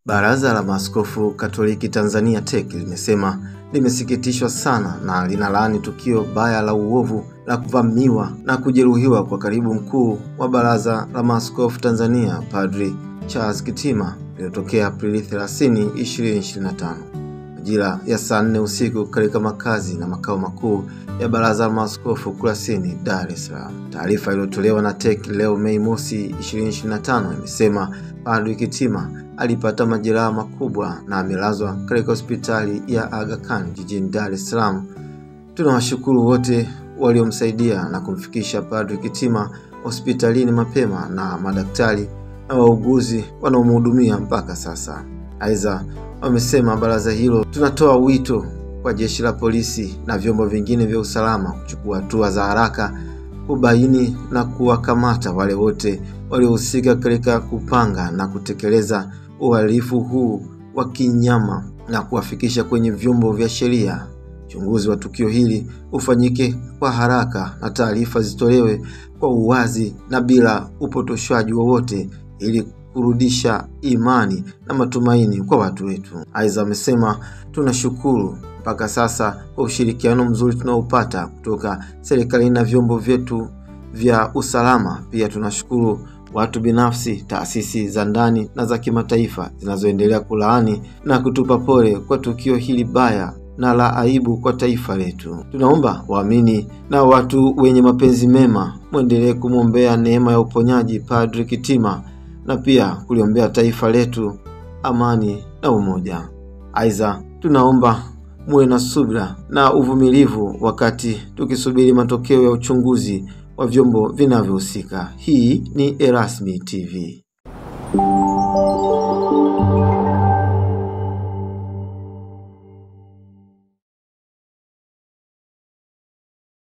Baraza la Maaskofu Katoliki Tanzania TEC limesema limesikitishwa sana na linalaani tukio baya la uovu la kuvamiwa na kujeruhiwa kwa katibu mkuu wa Baraza la Maaskofu Tanzania Padri Charles Kitima lililotokea Aprili 30, 2025 majira ya saa 4 usiku katika makazi na makao makuu ya Baraza la Maaskofu Kurasini, Dar es Salaam. Taarifa iliyotolewa na TEC leo Mei Mosi 2025 imesema Padri Kitima alipata majeraha makubwa na amelazwa katika hospitali ya Aga Khan jijini Dar es Salaam. Tunawashukuru wote waliomsaidia na kumfikisha Padri Kitima hospitalini mapema na madaktari na wauguzi wanaomhudumia mpaka sasa. Aidha, wamesema baraza hilo tunatoa wito kwa jeshi la polisi na vyombo vingine vya usalama kuchukua hatua za haraka kubaini na kuwakamata wale wote waliohusika katika kupanga na kutekeleza uhalifu huu wa kinyama na kuwafikisha kwenye vyombo vya sheria. Uchunguzi wa tukio hili ufanyike kwa haraka na taarifa zitolewe kwa uwazi na bila upotoshwaji wowote ili kurudisha imani na matumaini kwa watu wetu. Aidha, amesema tunashukuru mpaka sasa kwa ushirikiano mzuri tunaopata kutoka serikali na vyombo vyetu vya usalama. Pia tunashukuru watu binafsi, taasisi za ndani na za kimataifa zinazoendelea kulaani na kutupa pole kwa tukio hili baya na la aibu kwa taifa letu. Tunaomba waamini na watu wenye mapenzi mema muendelee kumwombea neema ya uponyaji Padri Kitima na pia kuliombea taifa letu amani na umoja. Aidha, tunaomba muwe na subira na uvumilivu wakati tukisubiri matokeo ya uchunguzi wa vyombo vinavyohusika. Hii ni Erasmi TV.